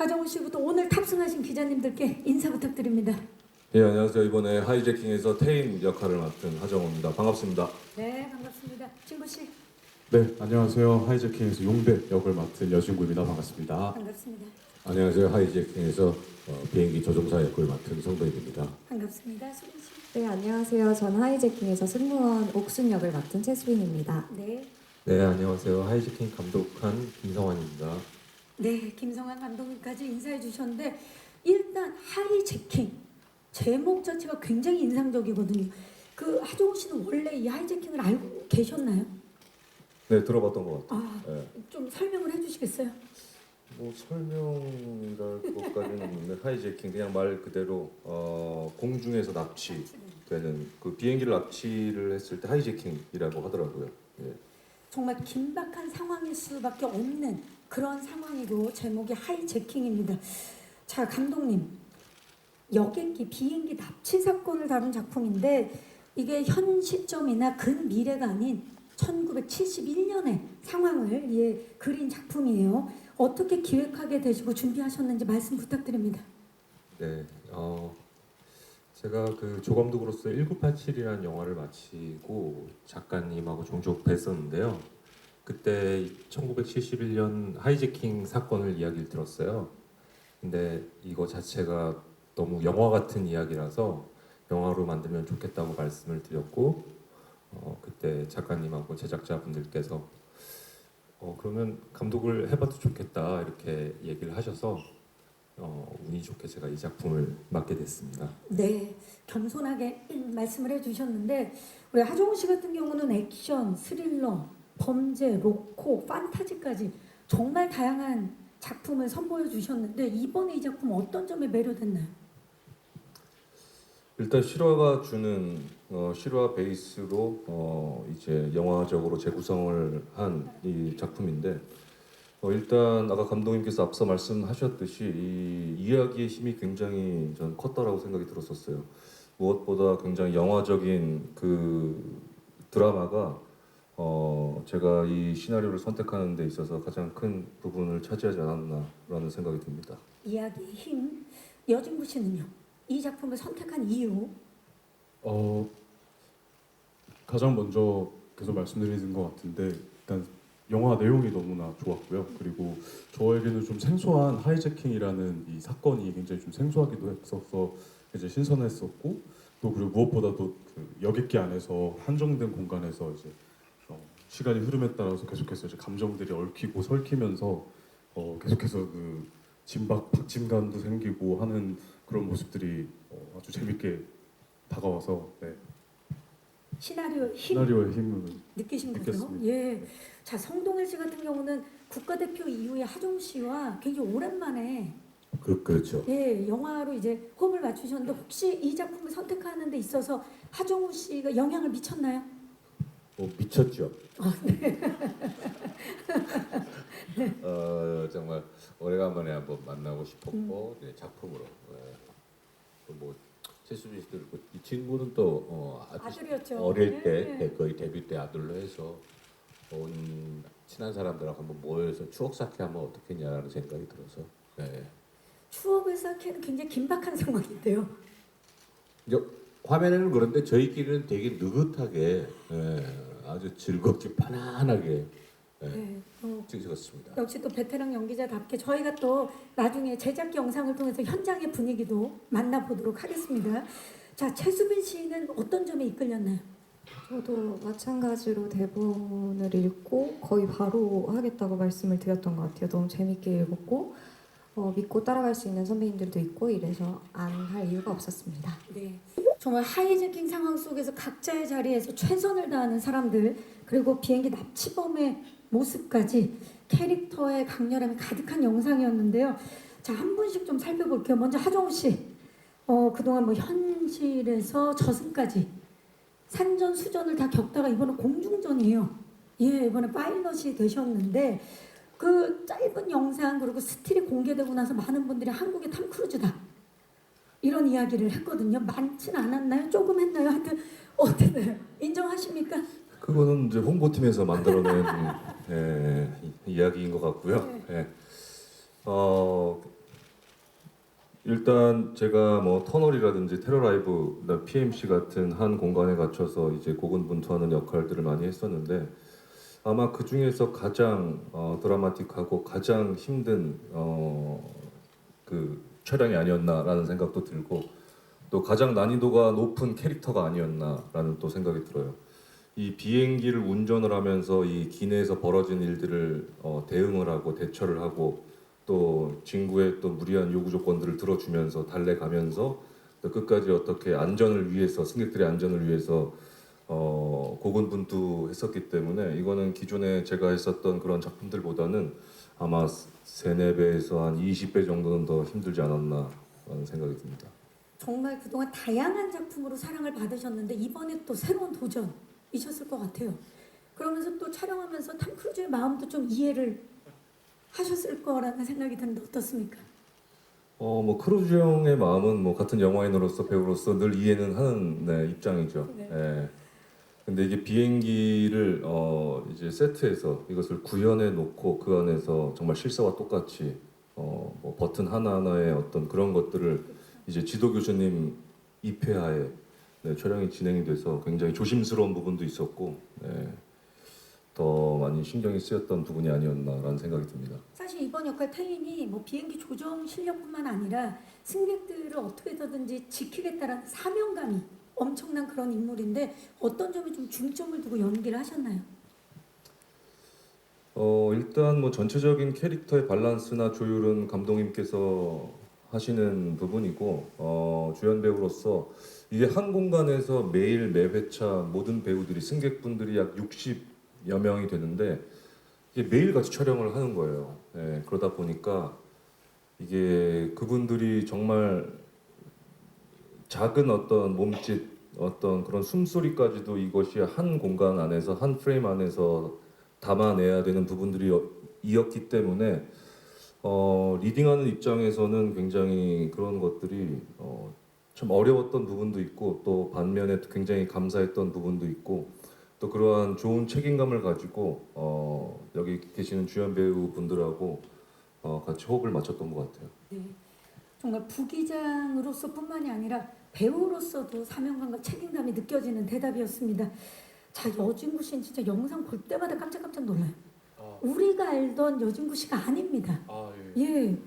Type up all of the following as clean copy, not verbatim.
하정우 씨부터 오늘 탑승하신 기자님들께 인사 부탁드립니다. 예, 안녕하세요. 이번에 하이제킹에서 태인 역할을 맡은 하정우입니다. 반갑습니다. 네, 반갑습니다. 진구 씨. 네, 안녕하세요. 하이제킹에서 용배 역을 맡은 여진구입니다. 반갑습니다. 반갑습니다. 안녕하세요. 하이제킹에서 비행기 조종사 역을 맡은 성도입니다. 반갑습니다. 수빈 씨. 네, 안녕하세요. 전 하이제킹에서 승무원 옥순 역을 맡은 최수빈입니다. 네. 네, 안녕하세요. 하이제킹 감독한 김성환입니다. 네, 김성환 감독님까지 인사해 주셨는데 일단 하이제킹 제목 자체가 굉장히 인상적이거든요. 그 하정우 씨는 원래 이 하이제킹을 알고 계셨나요? 네, 들어봤던 것 같아요. 아, 예. 좀 설명을 해주시겠어요? 뭐 설명이랄 것까지는 없는데 하이제킹 그냥 말 그대로 공중에서 납치되는 그 비행기를 납치를 했을 때 하이제킹이라고 하더라고요. 예. 정말 긴박한 상황일 수밖에 없는 그런 상황이고 제목이 하이제킹입니다. 자, 감독님, 여객기 비행기 납치 사건을 다룬 작품인데 이게 현 시점이나 근 미래가 아닌 1971년의 상황을 그린 작품이에요. 어떻게 기획하게 되시고 준비하셨는지 말씀 부탁드립니다. 네, 제가 그 조감독으로서 1987이라는 영화를 마치고 작가님하고 종종 뵀었는데요. 그때 1971년 하이제킹 사건을 이야기를 들었어요. 근데 이거 자체가 너무 영화 같은 이야기라서 영화로 만들면 좋겠다고 말씀을 드렸고 그때 작가님하고 제작자분들께서 그러면 감독을 해봐도 좋겠다 이렇게 얘기를 하셔서 운이 좋게 제가 이 작품을 맡게 됐습니다. 네, 겸손하게 말씀을 해주셨는데 우리 하정우 씨 같은 경우는 액션, 스릴러, 범죄, 로코, 판타지까지 정말 다양한 작품을 선보여 주셨는데 이번에 이 작품 어떤 점에 매료됐나요? 일단 실화가 주는 실화 베이스로 이제 영화적으로 재구성을 한 이 작품인데 일단 아까 감독님께서 앞서 말씀하셨듯이 이 이야기의 힘이 굉장히 전 컸다라고 생각이 들었었어요. 무엇보다 굉장히 영화적인 그 드라마가 제가 이 시나리오를 선택하는 데 있어서 가장 큰 부분을 차지하지 않았나라는 생각이 듭니다. 이야기의 힘, 여진구 씨는요? 이 작품을 선택한 이유? 가장 먼저 계속 말씀드리는 것 같은데 일단 영화 내용이 너무나 좋았고요. 그리고 저에게는 좀 생소한 하이제킹이라는 이 사건이 굉장히 좀 생소하기도 했어서 이제 신선했었고 또 그리고 무엇보다도 그 여객기 안에서 한정된 공간에서 이제 시간이 흐름에 따라서 계속해서 이제 감정들이 얽히고 설키면서 계속해서 그 박진감도 생기고 하는 그런 모습들이 아주 재밌게 다가와서 네, 시나리오의 힘 시나리오의 힘을 느끼신 거죠? 느꼈습니다. 예. 자, 성동일 씨 같은 경우는 국가대표 이후에 하정우 씨와 굉장히 오랜만에 그렇죠. 영화로 이제 호흡을 맞추셨는데 혹시 이 작품을 선택하는 데 있어서 하정우 씨가 영향을 미쳤나요? 미쳤죠. 네. 정말 오래간만에 한번 만나고 싶었고 네, 작품으로 뭐 최수빈 씨도 그렇고 이 친구는 또 아들이었죠. 어릴 때 네. 거의 데뷔 때 아들로 해서 온 친한 사람들하고 한번 모여서 추억 쌓기하면 어떻겠냐라는 생각이 들어서 네. 추억을 쌓기에는 굉장히 긴박한 상황인데요. 이제 화면에는 그런데 저희끼리는 되게 느긋하게 아주 즐겁게 편안하게 네. 찍었습니다. 역시 또 베테랑 연기자답게 저희가 또 나중에 제작 영상을 통해서 현장의 분위기도 만나보도록 하겠습니다. 자, 최수빈 씨는 어떤 점에 이끌렸나요? 저도 마찬가지로 대본을 읽고 거의 바로 하겠다고 말씀을 드렸던 것 같아요. 너무 재밌게 읽었고 믿고 따라갈 수 있는 선배님들도 있고 이래서 안 할 이유가 없었습니다. 네. 정말 하이제킹 상황 속에서 각자의 자리에서 최선을 다하는 사람들 그리고 비행기 납치범의 모습까지 캐릭터의 강렬함이 가득한 영상이었는데요. 자, 한 분씩 좀 살펴볼게요. 먼저 하정우 씨. 그동안 뭐 현실에서 저승까지 산전수전을 다 겪다가 이번에 공중전이에요. 예, 이번에 파일럿이 되셨는데 그 짧은 영상 그리고 스틸이 공개되고 나서 많은 분들이 한국의 탐 크루즈다 이런 이야기를 했거든요. 많진 않았나요? 조금 했나요? 하여튼 어땠나요? 인정하십니까? 그거는 이제 홍보팀에서 만들어낸 이야기인 것 같고요. 네. 예. 일단 제가 뭐 터널이라든지 테러라이브, 그다음 PMC 같은 한 공간에 갇혀서 이제 고군분투하는 역할들을 많이 했었는데 아마 그 중에서 가장 드라마틱하고 가장 힘든 그 촬영이 아니었나라는 생각도 들고 또 가장 난이도가 높은 캐릭터가 아니었나라는 또 생각이 들어요. 이 비행기를 운전을 하면서 이 기내에서 벌어진 일들을 대응을 하고 대처를 하고 또 진구의 또 무리한 요구 조건들을 들어주면서 달래가면서 또 끝까지 어떻게 안전을 위해서 승객들의 안전을 위해서 고군분투했었기 때문에 이거는 기존에 제가 했었던 그런 작품들보다는 아마 세네 배에서 한 20배 정도는 더 힘들지 않았나라는 생각이 듭니다. 정말 그동안 다양한 작품으로 사랑을 받으셨는데 이번에 또 새로운 도전이셨을 것 같아요. 그러면서 또 촬영하면서 탐 크루즈의 마음도 좀 이해를 하셨을 거라는 생각이 드는데 어떻습니까? 뭐 크루즈 형의 마음은 뭐 같은 영화인으로서 배우로서 늘 이해는 하는 네, 입장이죠. 네. 예. 근데 이게 비행기를 이제 세트에서 이것을 구현해 놓고 그 안에서 정말 실사와 똑같이 뭐 버튼 하나하나의 어떤 그런 것들을 이제 지도 교수님 입회하에 네, 촬영이 진행이 돼서 굉장히 조심스러운 부분도 있었고 네, 더 많이 신경이 쓰였던 부분이 아니었나라는 생각이 듭니다. 사실 이번 역할 텔린이 뭐 비행기 조정 실력뿐만 아니라 승객들을 어떻게든지 지키겠다라는 사명감이 엄청난 그런 인물인데 어떤 점에 좀 중점을 두고 연기를 하셨나요? 일단 뭐 전체적인 캐릭터의 밸런스나 조율은 감독님께서 하시는 부분이고 주연 배우로서 이게 한 공간에서 매일 매 회차 모든 배우들이 승객분들이 약 60여 명이 되는데 이게 매일 같이 촬영을 하는 거예요. 예, 그러다 보니까 이게 그분들이 정말 작은 어떤 몸짓, 어떤 그런 숨소리까지도 이것이 한 공간 안에서 한 프레임 안에서 담아내야 되는 부분들이 이었기 때문에 리딩하는 입장에서는 굉장히 그런 것들이 참 어려웠던 부분도 있고 또 반면에 굉장히 감사했던 부분도 있고 또 그러한 좋은 책임감을 가지고 여기 계시는 주연 배우분들하고 같이 호흡을 맞췄던 것 같아요. 네. 정말 부기장으로서뿐만이 아니라 배우로서도 사명감과 책임감이 느껴지는 대답이었습니다. 자, 여진구 씨는 진짜 영상 볼 때마다 깜짝깜짝 놀라요. 우리가 알던 여진구 씨가 아닙니다. 예.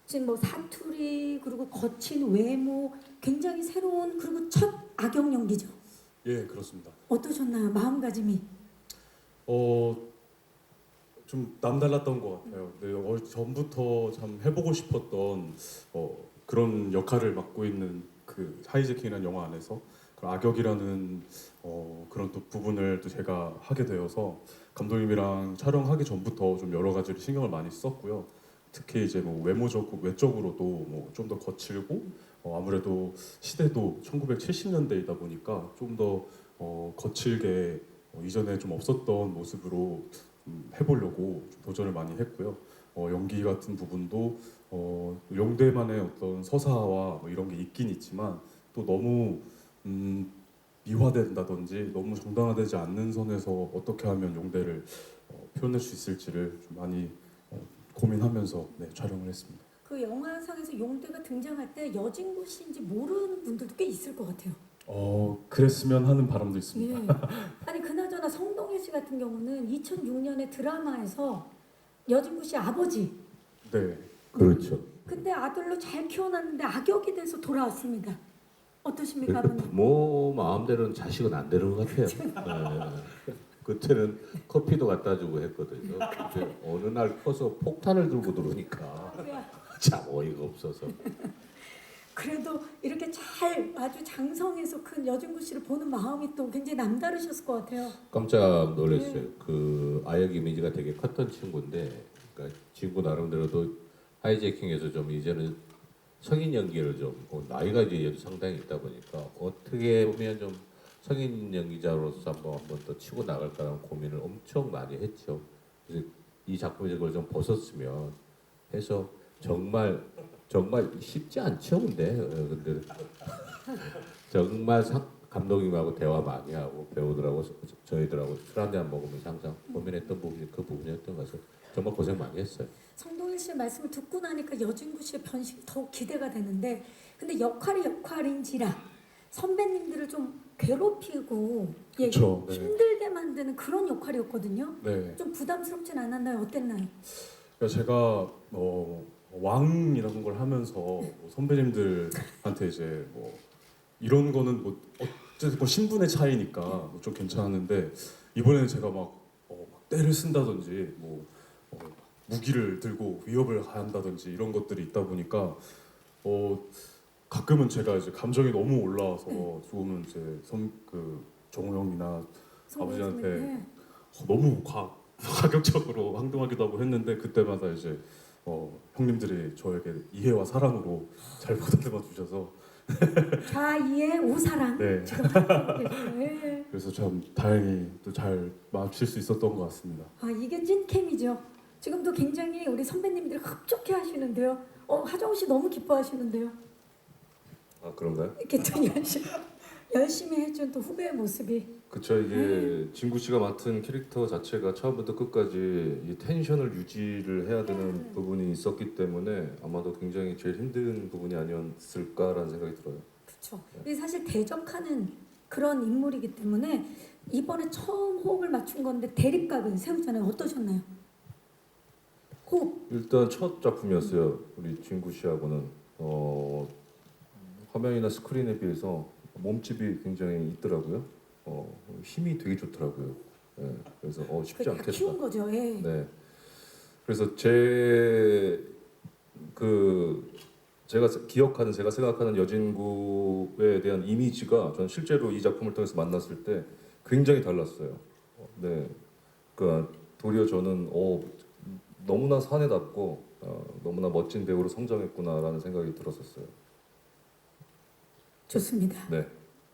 지금 뭐 사투리 그리고 거친 외모 굉장히 새로운 그리고 첫 악역 연기죠. 예, 그렇습니다. 어떠셨나요? 마음가짐이? 좀 남달랐던 것 같아요. 네, 전부터 참 해보고 싶었던 그런 역할을 맡고 있는 그 하이제킹이라는 영화 안에서 그 악역이라는 그런 또 부분을 또 제가 하게 되어서 감독님이랑 촬영하기 전부터 좀 여러 가지를 신경을 많이 썼고요. 특히 이제 뭐 외적으로도 뭐 좀 더 거칠고 아무래도 시대도 1970년대이다 보니까 좀 더 거칠게 이전에 좀 없었던 모습으로 해보려고 좀 도전을 많이 했고요. 연기 같은 부분도 용대만의 어떤 서사와 뭐 이런 게 있긴 있지만 또 너무 미화된다든지 너무 정당화되지 않는 선에서 어떻게 하면 용대를 표현할 수 있을지를 좀 많이 고민하면서 네, 촬영을 했습니다. 그 영화상에서 용대가 등장할 때 여진구 씨인지 모르는 분들도 꽤 있을 것 같아요. 그랬으면 하는 바람도 있습니다. 예. 아니 그나저나 성동일 씨 같은 경우는 2006년에 드라마에서 여진구 씨 아버지 네. 그렇죠. 근데 아들로 잘 키워놨는데 악역이 돼서 돌아왔습니다. 어떠십니까, 그러니까 아버님? 부모 마음대로는 자식은 안 되는 것 같아요. 네. 그때는 커피도 갖다 주고 했거든요. 근데 어느 날 커서 폭탄을 들고 들어오니까 참 어이가 없어서. 그래도 이렇게 잘 아주 장성해서 큰 여진구 씨를 보는 마음이 또 굉장히 남다르셨을 것 같아요. 깜짝 놀랐어요. 그 아역 이미지가 되게 컸던 친구인데, 그러니까 친구 나름대로도 하이제킹에서 좀 이제는 성인 연기를 좀 나이가 이제 얘도 상당히 있다 보니까 어떻게 보면 좀 성인 연기자로서 한번 더 치고 나갈까라는 고민을 엄청 많이 했죠. 그래서 이 작품에서 그걸 좀 벗었으면 해서 정말 쉽지 않죠, 근데 정말 감독님하고 대화 많이 하고 배우들하고 저희들하고 술 한잔 먹으면서 항상 고민했던 부분이 그 부분이었던 것 같아서 정말 고생 많이 했어요. 성동일 씨의 말씀을 듣고 나니까 여진구 씨의 변신이 더욱 기대가 되는데, 근데 역할이 역할인지라 선배님들을 좀 괴롭히고 예, 그쵸, 네. 힘들게 만드는 그런 역할이었거든요. 네. 좀 부담스럽진 않았나요? 어땠나요? 그러니까 제가 왕이라는 걸 하면서 뭐 선배님들한테 이제 뭐 이런 거는 뭐 어쨌든 뭐 신분의 차이니까 뭐좀 괜찮았는데 이번에는 제가 막 때를 쓴다든지 뭐 무기를 들고 위협을 가한다든지 이런 것들이 있다 보니까 가끔은 제가 이제 감정이 너무 올라와서 조금은 이제 그 정우 형이나 아버지한테 네. 너무 가격적으로 행동하기도 하고 했는데 그때마다 이제 형님들이 저에게 이해와 사랑으로 잘 보다듬어 주셔서 좌이의 오사랑 네. 지금 하고 계시네요. 예. 그래서 참 다행히 또 잘 맞출 수 있었던 것 같습니다. 아 이게 찐캠이죠. 지금도 굉장히 우리 선배님들이 흡족해 하시는데요. 하정우 씨 너무 기뻐하시는데요. 아 그런가요? 이렇게 또 열심히 해준 또 후배의 모습이. 그쵸, 이게 진구 씨가 맡은 캐릭터 자체가 처음부터 끝까지 이 텐션을 유지를 해야 되는 부분이 있었기 때문에 아마도 굉장히 제일 힘든 부분이 아니었을까라는 생각이 들어요. 그렇죠. 이게 사실 대적하는 그런 인물이기 때문에 이번에 처음 호흡을 맞춘 건데 대립각을 세우잖아요. 어떠셨나요? 호흡. 일단 첫 작품이었어요. 우리 진구 씨하고는 화면이나 스크린에 비해서 몸집이 굉장히 있더라고요. 힘이 되게 좋더라고요. 예, 그래서 쉽지 다 않겠다. 키운 거죠. 예. 네. 그래서 제가 생각하는 여진구에 대한 이미지가 저는 실제로 이 작품을 통해서 만났을 때 굉장히 달랐어요. 네. 그러니까 도리어 저는 너무나 사내답고 너무나 멋진 배우로 성장했구나라는 생각이 들었었어요. 좋습니다. 네.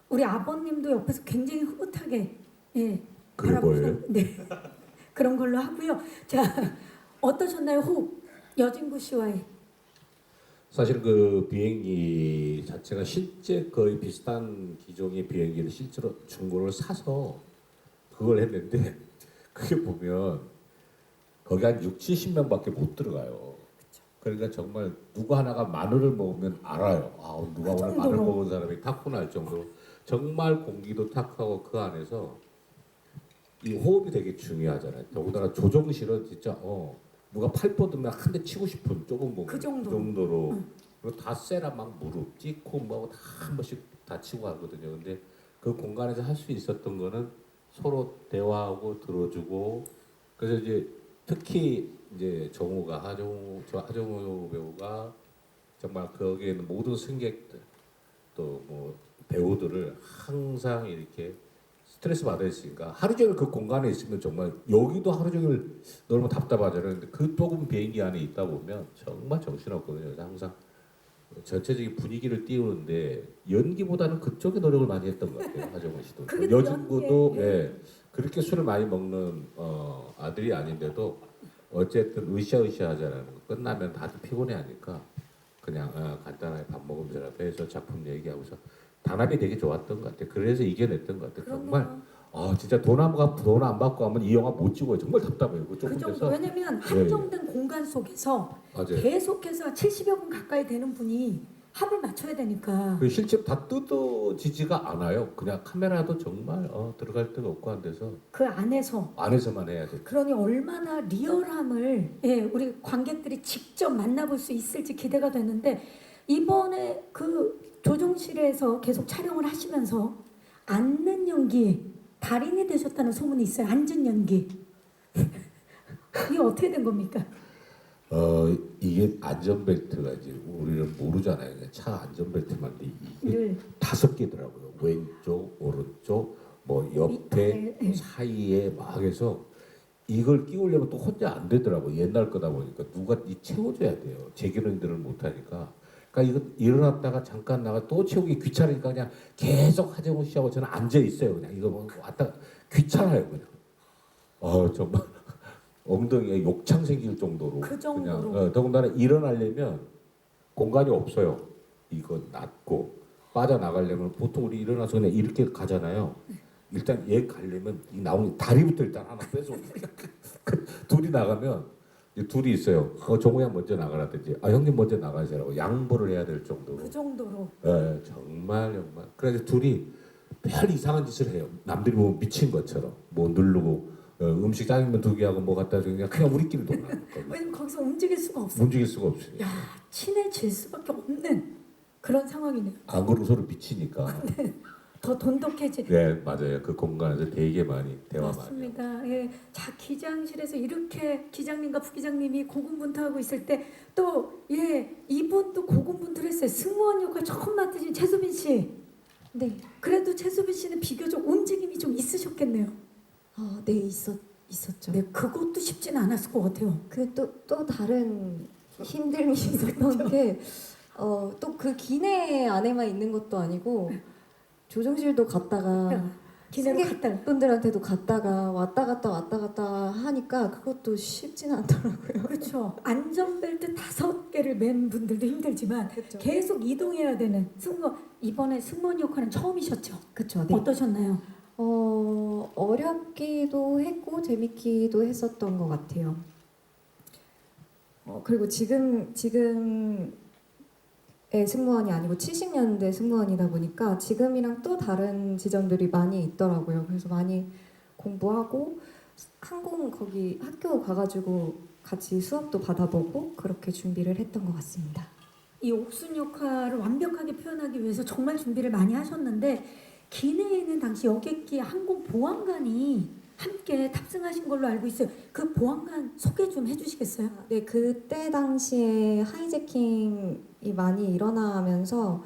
우리 아버님도 옆에서 굉장히 흐뭇하게 그게 뭐예요? 네. 그런 걸로 하고요. 자, 어떠셨나요? 호흡. 여진구 씨와의. 사실 그 비행기 자체가 실제 거의 비슷한 기종의 비행기를 실제로 중고를 사서 그걸 했는데 그게 보면 거기 한 6, 70명밖에 못 들어가요. 그러니까 정말 누구 하나가 마늘을 먹으면 알아요. 누가 오늘 정도로. 마늘 먹은 사람이 탔구나 할 정도로 정말 공기도 탁하고 그 안에서 이 호흡이 되게 중요하잖아요. 더군다나 조종실은 진짜 누가 팔 뻗으면 한 대 치고 싶은 조금 보면 그 정도. 정도로 그리고 다 세라 막 무릎 찍고 뭐 다 한 번씩 다 치고 하거든요. 근데 그 공간에서 할 수 있었던 거는 서로 대화하고 들어주고 그래서 이제 특히 이제 하정우 배우가 정말 거기에 있는 모든 승객들 또 뭐 배우들을 항상 이렇게 스트레스 받아 있으니까 하루 종일 그 공간에 있으면 정말 여기도 하루 종일 너무 답답하잖아요. 근데 그 좁은 비행기 안에 있다 보면 정말 정신없거든요. 그래서 항상 전체적인 분위기를 띄우는데 연기보다는 그쪽에 노력을 많이 했던 것 같아요. 하정우 씨도. 그게 또 여진구도 연기예요. 그렇게 술을 많이 먹는 아들이 아닌데도 어쨌든 으쌰으쌰하잖아요. 끝나면 다들 피곤해하니까 그냥 간단하게 밥 먹으면서라도 해서 작품 얘기하고서 단합이 되게 좋았던 것 같아요. 그래서 이겨냈던 것 같아요. 정말 진짜 돈 안 받고 하면 이 영화 못 찍어요. 정말 답답해요. 그 조금 정도. 돼서 왜냐면 한정된 공간 속에서 맞아요. 계속해서 70여 분 가까이 되는 분이 합을 맞춰야 되니까. 그 실제로 다 뜯어지지가 않아요. 그냥 카메라도 정말 들어갈 데가 없고 한 데서 그 안에서만 해야 돼. 그러니 얼마나 리얼함을 우리 관객들이 직접 만나볼 수 있을지 기대가 되는데 이번에 그 조종실에서 계속 촬영을 하시면서 앉는 연기에 달인이 되셨다는 소문이 있어요. 앉은 연기. 이게 어떻게 된 겁니까? 이게 안전벨트가 이제 우리는 모르잖아요. 그냥 차 안전벨트만 이게 늘 5개더라고요. 왼쪽, 오른쪽, 뭐 옆에, 밑에, 사이에 막 해서 이걸 끼우려면 또 혼자 안 되더라고요. 옛날 거다 보니까 누가 채워줘야 돼요. 제기능들을 못 하니까. 그러니까 이거 일어났다가 잠깐 나가 또 채우기 귀찮으니까 그냥 계속 하정우 씨하고 저는 앉아 있어요. 그냥 이거 뭐 왔다 귀찮아요 그냥. 정말 엉덩이에 욕창 생길 정도로. 그 정도로. 그냥 더군다나 일어나려면 공간이 없어요. 이거 낮고 빠져나가려면 보통 우리 일어나서 그냥 이렇게 가잖아요. 일단 얘 가려면 이 나오는 다리부터 일단 하나 뺏어. 둘이 나가면 이제 둘이 있어요. 정우야 먼저 나가라든지 형님 먼저 나가세요라고 양보를 해야 될 정도로. 그 정도로. 예, 정말. 그래서 둘이 별 이상한 짓을 해요. 남들이 보면 미친 것처럼 뭐 누르고 음식 짜장면 2개 하고 뭐 갖다 주면 그냥 우리끼리 놀아요. 왜냐면 거기서 움직일 수가 없어. 움직일 수가 없으니. 야, 친해질 수밖에 없는 그런 상황이네요. 안 그러고 서로 미치니까. 더 돈독해지. 네, 맞아요. 그 공간에서 되게 많이 대화 많이. 맞습니다. 예, 자 기장실에서 이렇게 기장님과 부기장님이 고군분투하고 있을 때 또 이분도 고군분투를 했어요. 승무원 역할 처음 맡으신 최수빈 씨. 네, 그래도 최수빈 씨는 비교적 움직임이 좀 있으셨겠네요. 네 있었죠. 네, 그것도 쉽진 않았을 것 같아요. 그 또 다른 힘듦이 있었던 게 또 그 기내 안에만 있는 것도 아니고 조정실도 갔다가 기내로 갔다. 분들한테도 갔다가 왔다 갔다 하니까 그것도 쉽지는 않더라고요. 그렇죠. 안전벨트 5개를 맨 분들도 힘들지만 그렇죠. 계속 이동해야 되는 승무원. 이번에 승무원 역할은 처음이셨죠? 그렇죠. 네. 어떠셨나요? 어렵기도 했고 재밌기도 했었던 것 같아요. 그리고 지금의 승무원이 아니고 70년대 승무원이다 보니까 지금이랑 또 다른 지점들이 많이 있더라고요. 그래서 많이 공부하고 항공 거기 학교 가가지고 같이 수업도 받아보고 그렇게 준비를 했던 것 같습니다. 이 옥순 역할을 완벽하게 표현하기 위해서 정말 준비를 많이 하셨는데 기내에는 당시 여객기 항공 보안관이 함께 탑승하신 걸로 알고 있어요. 그 보안관 소개 좀 해주시겠어요? 네, 그때 당시에 하이제킹이 많이 일어나면서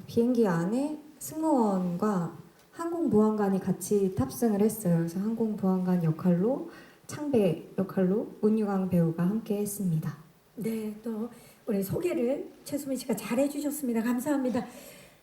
비행기 안에 승무원과 항공보안관이 같이 탑승을 했어요. 그래서 항공보안관 역할로 창배 역할로 문유강 배우가 함께 했습니다. 네, 또 우리 소개를 최수민 씨가 잘 해주셨습니다. 감사합니다.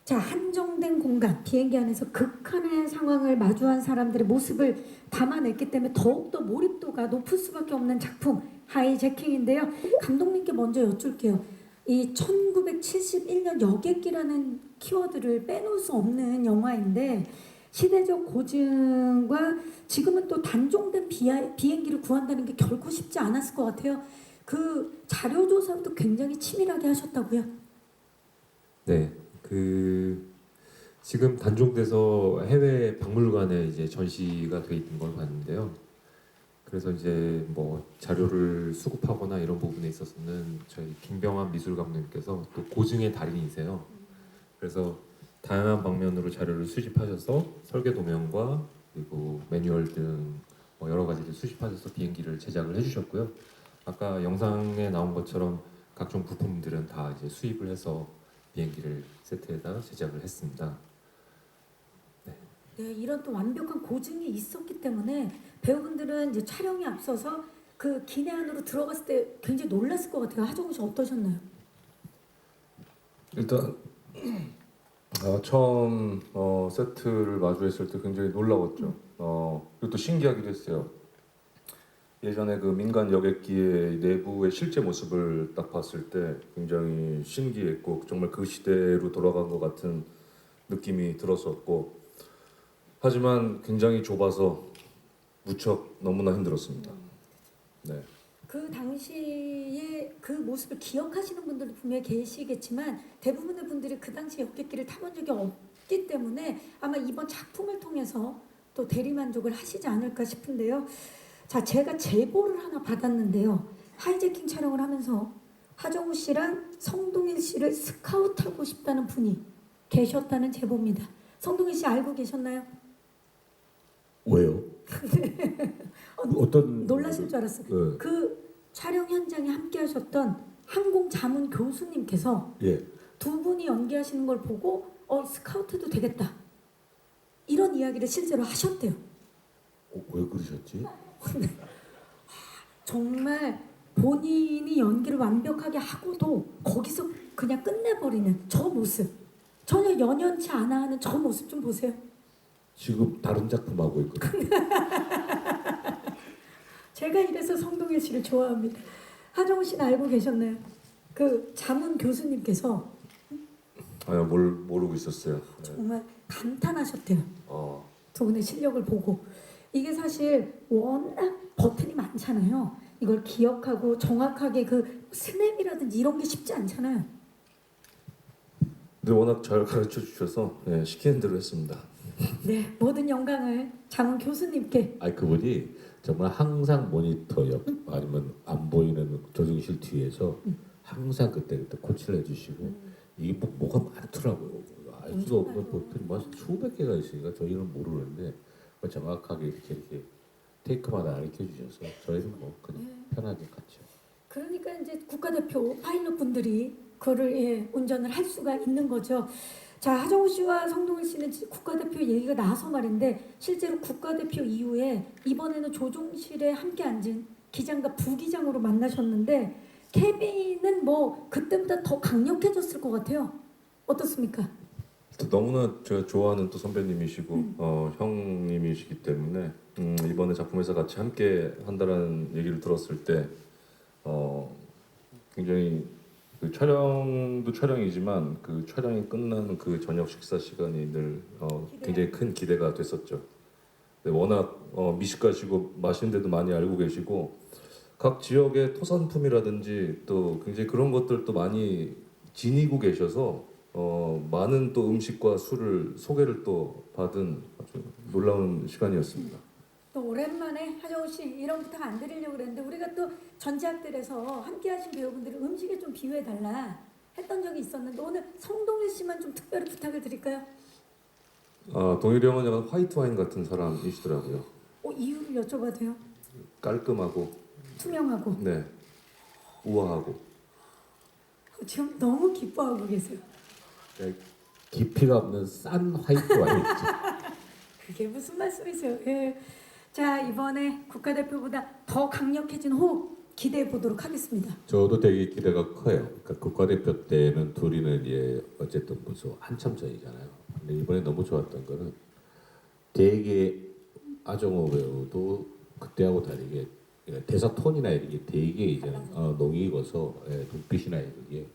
자, 한정된 공간, 비행기 안에서 극한의 상황을 마주한 사람들의 모습을 담아냈기 때문에 더욱더 몰입도가 높을 수밖에 없는 작품 하이제킹인데요. 감독님께 먼저 여쭐게요. 이 1971년 여객기라는 키워드를 빼놓을 수 없는 영화인데 시대적 고증과 지금은 또 단종된 비행기를 구한다는 게 결코 쉽지 않았을 것 같아요. 그 자료 조사도 굉장히 치밀하게 하셨다고요? 네, 지금 단종돼서 해외 박물관에 이제 전시가 돼 있는 걸 봤는데요. 그래서 이제 뭐 자료를 수급하거나 이런 부분에 있어서는 저희 김병환 미술 감독님께서 또 고증의 달인이세요. 그래서 다양한 방면으로 자료를 수집하셔서 설계 도면과 그리고 매뉴얼 등 여러 가지를 수집하셔서 비행기를 제작을 해주셨고요. 아까 영상에 나온 것처럼 각종 부품들은 다 이제 수입을 해서 비행기를 세트에다 제작을 했습니다. 네, 이런 또 완벽한 고증이 있었기 때문에 배우분들은 이제 촬영에 앞서서 그 기내 안으로 들어갔을 때 굉장히 놀랐을 것 같아요. 하정우 씨 어떠셨나요? 일단 처음 세트를 마주했을 때 굉장히 놀라웠죠. 그리고 또 신기하기도 했어요. 예전에 그 민간 여객기의 내부의 실제 모습을 딱 봤을 때 굉장히 신기했고 정말 그 시대로 돌아간 것 같은 느낌이 들었었고 하지만 굉장히 좁아서 무척 너무나 힘들었습니다. 네. 그 당시에 그 모습을 기억하시는 분들도 분명히 계시겠지만 대부분의 분들이 그 당시 여객기를 타본 적이 없기 때문에 아마 이번 작품을 통해서 또 대리만족을 하시지 않을까 싶은데요. 자, 제가 제보를 하나 받았는데요. 하이제킹 촬영을 하면서 하정우 씨랑 성동일 씨를 스카우트하고 싶다는 분이 계셨다는 제보입니다. 성동일 씨 알고 계셨나요? 왜요? 어떤 놀라실 줄 알았어요. 네. 그 촬영 현장에 함께 하셨던 항공 자문 교수님께서 예. 두 분이 연기하시는 걸 보고 스카우트도 되겠다. 이런 이야기를 실제로 하셨대요. 왜 그러셨지? 정말 본인이 연기를 완벽하게 하고도 거기서 그냥 끝내버리는 저 모습. 전혀 연연치 않아 하는 저 모습 좀 보세요. 지금 다른 작품 하고 있거든요. 제가 이래서 성동일 씨를 좋아합니다. 하정우 씨는 알고 계셨나요? 그 자문 교수님께서 모르고 있었어요. 네. 정말 감탄하셨대요. 어, 두 분의 실력을 보고. 이게 사실 워낙 버튼이 많잖아요. 이걸 기억하고 정확하게 그 스냅이라든지 이런 게 쉽지 않잖아요. 근데 워낙 잘 가르쳐 주셔서 네, 시키는 대로 했습니다. 네, 모든 영광을 장훈 교수님께. 아니 그분이 정말 항상 모니터 옆 아니면 안 보이는 조정실 뒤에서 항상 그때 코치를 해주시고 이게 뭐가 많더라고요. 알 수도 없는 버튼이 뭐 수백 개가 있으니까 저희는 모르는데 정확하게 이렇게 테이크마다 가르쳐 주셔서 저희는 뭐 그냥 편하게 갔죠. 그러니까 이제 국가대표 파일럿 분들이 그거를 운전을 할 수가 있는 거죠. 자, 하정우 씨와 성동일 씨는 국가대표 얘기가 나와서 말인데 실제로 국가대표 이후에 이번에는 조종실에 함께 앉은 기장과 부기장으로 만나셨는데 케빈은 뭐 그때보다 더 강력해졌을 것 같아요. 어떻습니까? 또 너무나 제가 좋아하는 또 선배님이시고 형님이시기 때문에 이번에 작품에서 같이 함께 한다라는 얘기를 들었을 때 굉장히 그 촬영도 촬영이지만 그 촬영이 끝나는 그 저녁 식사 시간이 늘 굉장히 큰 기대가 됐었죠. 근데 워낙 미식가시고 맛있는 데도 많이 알고 계시고 각 지역의 토산품이라든지 또 굉장히 그런 것들도 많이 지니고 계셔서 많은 또 음식과 술을 소개를 또 받은 아주 놀라운 시간이었습니다. 또 오랜만에 하정우 씨 이런 부탁 안 드리려고 그랬는데 우리가 또 전지학들에서 함께하신 배우분들을 음식에 좀 비유해 달라 했던 적이 있었는데 오늘 성동일 씨만 좀 특별히 부탁을 드릴까요? 동일이 형은 약간 화이트 와인 같은 사람이시더라고요. 이유를 여쭤봐도 돼요? 깔끔하고 투명하고. 네 우아하고. 지금 너무 기뻐하고 계세요. 깊이가 없는 싼 화이트 와인이죠. 그게 무슨 말씀이세요? 예. 자, 이번에 국가대표보다 더 강력해진 호흡 기대해 보도록 하겠습니다. 저도 되게 기대가 커요. 그러니까 국가대표 때는 둘이는 어쨌든 무슨 한참 전이잖아요. 근데 이번에 너무 좋았던 거는 되게 아정호 배우도 그때하고 다르게 대사 톤이나 이런 게 되게 이제는 농이 익어서 눈빛이나 이런 게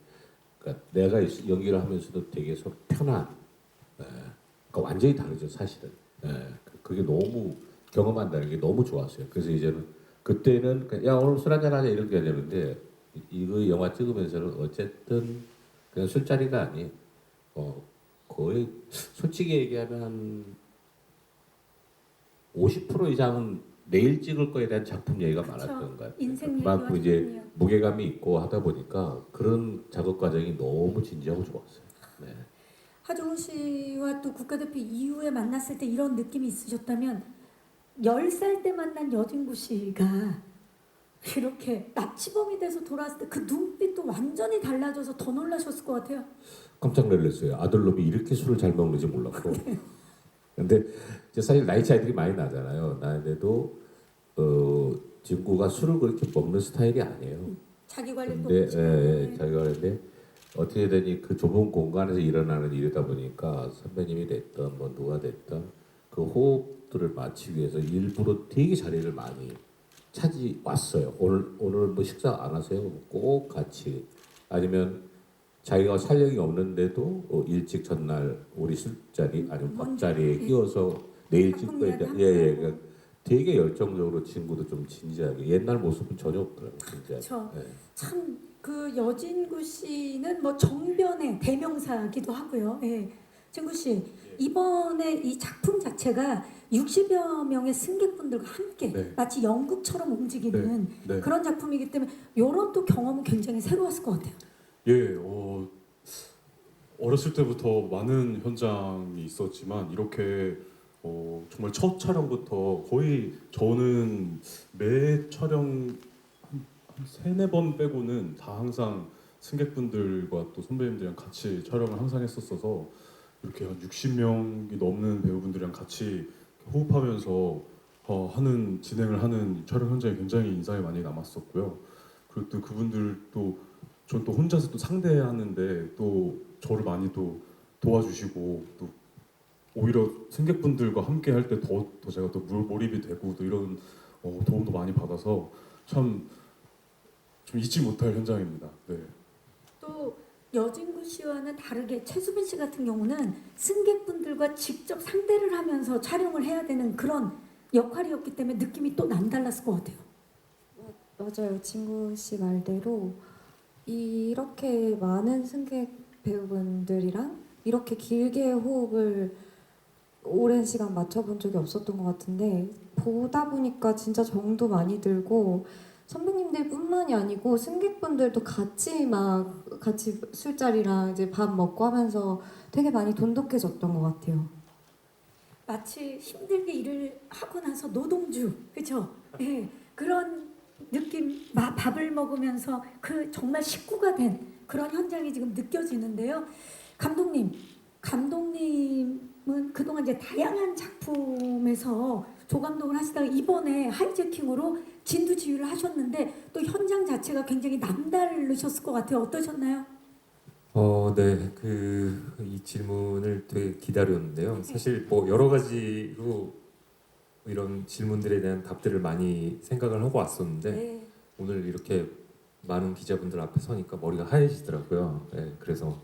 그러니까 내가 연기를 하면서도 되게 서로 편한 그러니까 완전히 다르죠 사실은. 그게 너무 경험한다는 게 너무 좋았어요. 그래서 이제는 그때는 야 오늘 술 한잔 하자 이런 게 아니었는데 이거 영화 찍으면서는 어쨌든 그냥 술자리가 아니에요. 거의 솔직히 얘기하면 한 50% 이상은 내일 찍을 거에 대한 작품 얘기가 많았던 것 같아요. 인생 그만큼 얘기와 이제 무게감이 있고 하다 보니까 그런 작업 과정이 너무 진지하고 좋았어요. 네. 하정우 씨와 또 국가대표 이후에 만났을 때 이런 느낌이 있으셨다면 10살 때 만난 여진구 씨가 이렇게 납치범이 돼서 돌아왔을 때 그 눈빛도 완전히 달라져서 더 놀라셨을 것 같아요. 깜짝 놀랐어요. 아들놈이 이렇게 술을 잘 먹는지 몰랐고. 근데 이제 사실 나이 차이들이 많이 나잖아요. 나인데도 진구가 술을 그렇게 먹는 스타일이 아니에요. 자기 관리도 근데 없이. 자기가 그런데 어떻게 되니 그 좁은 공간에서 일어나는 일이다 보니까 선배님이 됐던 뭐 누가 됐던 그 호흡들을 맞추기 위해서 일부러 되게 자리를 많이 찾이 왔어요. 오늘 뭐 식사 안 하세요? 꼭 같이 아니면 자기가 촬영이 없는데도 일찍 전날 우리 술자리 아니면 밥자리에 끼워서 내일 작품 찍고야 이야기 돼. 함께 그러니까 되게 열정적으로 친구도 좀 진지하게 옛날 모습은 전혀 없더라고요. 진지하게. 그렇죠. 예. 참 그 여진구 씨는 뭐 정변의 대명사기도 하고요. 예. 진구 씨 이번에 이 작품 자체가 60여 명의 승객분들과 함께 네. 마치 연극처럼 움직이는 네. 그런 작품이기 때문에 이런 또 경험은 굉장히 새로웠을 것 같아요. 예, 어렸을 때부터 많은 현장이 있었지만 이렇게 정말 첫 촬영부터 거의 저는 매 촬영 한 3-4번 빼고는 다 항상 승객분들과 또 선배님들이랑 같이 촬영을 항상 했었어서 이렇게 한 60명이 넘는 배우분들이랑 같이 호흡하면서 진행을 하는 촬영 현장이 굉장히 인상이 많이 남았었고요. 그리고 또 그분들도 전 또 혼자서 또 상대하는데 또 저를 많이 또 도와주시고 또 오히려 승객분들과 함께 할 때 더 제가 또 몰입이 되고 또 이런 도움도 많이 받아서 참 좀 잊지 못할 현장입니다. 네. 또 여진구 씨와는 다르게 최수빈 씨 같은 경우는 승객분들과 직접 상대를 하면서 촬영을 해야 되는 그런 역할이었기 때문에 느낌이 또 남달랐을 것 같아요. 맞아요. 진구 씨 말대로 이렇게 많은 승객 배우분들이랑 이렇게 길게 호흡을 오랜 시간 맞춰본 적이 없었던 것 같은데 보다 보니까 진짜 정도 많이 들고 선배님들뿐만이 아니고 승객분들도 같이 술자리랑 이제 밥 먹고 하면서 되게 많이 돈독해졌던 것 같아요. 마치 힘들게 일을 하고 나서 노동주, 그렇죠? 예, 그런 느낌, 밥을 먹으면서 그 정말 식구가 된 그런 현장이 지금 느껴지는데요. 감독님은 그동안 이제 다양한 작품에서 조감독을 하시다가 이번에 하이제킹으로 진두지휘를 하셨는데 또 현장 자체가 굉장히 남다르셨을 것 같아요. 어떠셨나요? 네, 이 질문을 되게 기다렸는데요. 사실 뭐 여러 가지로 이런 질문들에 대한 답들을 많이 생각을 하고 왔었는데 네. 오늘 이렇게 많은 기자분들 앞에 서니까 머리가 하얘지더라고요. 네, 그래서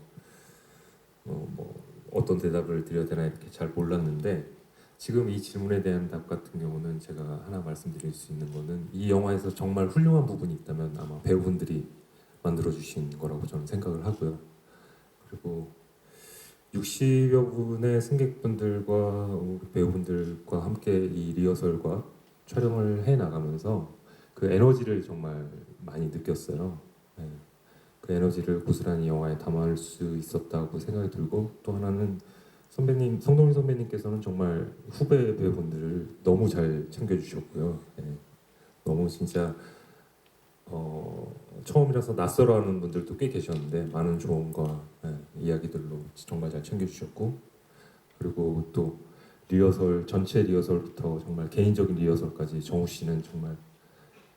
뭐 어떤 대답을 드려야 되나 이렇게 잘 몰랐는데 지금 이 질문에 대한 답 같은 경우는 제가 하나 말씀드릴 수 있는 거는 이 영화에서 정말 훌륭한 부분이 있다면 아마 배우분들이 만들어주신 거라고 저는 생각을 하고요. 그리고 60여 분의 승객분들과 우리 배우분들과 함께 이 리허설과 촬영을 해 나가면서 그 에너지를 정말 많이 느꼈어요. 네. 그 에너지를 고스란히 영화에 담을 수 있었다고 생각이 들고 또 하나는 성동일 선배님께서는 정말 후배 배우분들을 너무 잘 챙겨주셨고요. 네. 너무 진짜 처음이라서 낯설어하는 분들도 꽤 계셨는데 많은 조언과 이야기들로 정말 잘 챙겨주셨고 그리고 또 리허설 전체 리허설부터 정말 개인적인 리허설까지 정우 씨는 정말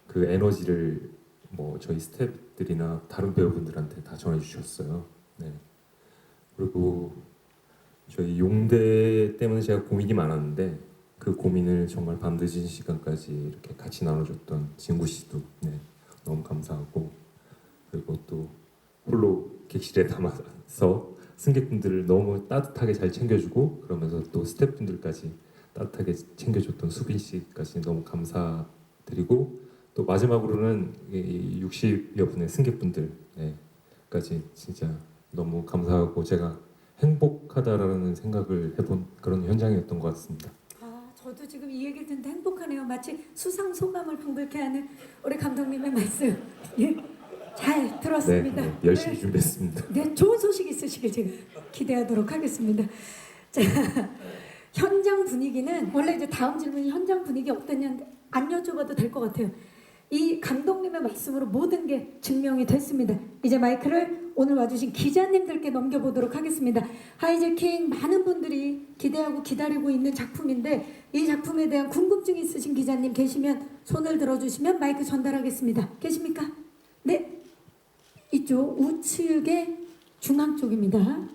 그 에너지를 뭐 저희 스태프들이나 다른 배우분들한테 다 전해주셨어요. 네. 그리고 저희 용대 때문에 제가 고민이 많았는데 그 고민을 정말 밤늦은 시간까지 이렇게 같이 나눠줬던 진구 씨도 너무 감사하고 그리고 또 홀로 객실에 남아서 승객분들을 너무 따뜻하게 잘 챙겨주고 그러면서 또 스태프분들까지 따뜻하게 챙겨줬던 수빈 씨까지 너무 감사드리고 또 마지막으로는 이 60여 분의 승객분들까지 진짜 너무 감사하고 제가 행복하다라는 생각을 해본 그런 현장이었던 것 같습니다. 저도 지금 이 얘기를 듣는데 행복하네요. 마치 수상 소감을 방불케 하는 우리 감독님의 말씀. 예, 잘 들었습니다. 네, 열심히 준비했습니다. 네, 좋은 소식 있으시길 제가 기대하도록 하겠습니다. 자, 현장 분위기는 원래 이제 다음 질문이 현장 분위기 어땠냐는데 안 여쭤봐도 될 것 같아요. 이 감독님의 말씀으로 모든 게 증명이 됐습니다. 이제 마이크를 오늘 와주신 기자님들께 넘겨보도록 하겠습니다. 하이제킹 많은 분들이 기대하고 기다리고 있는 작품인데 이 작품에 대한 궁금증이 있으신 기자님 계시면 손을 들어주시면 마이크 전달하겠습니다. 계십니까? 네, 이쪽 우측의 중앙 쪽입니다.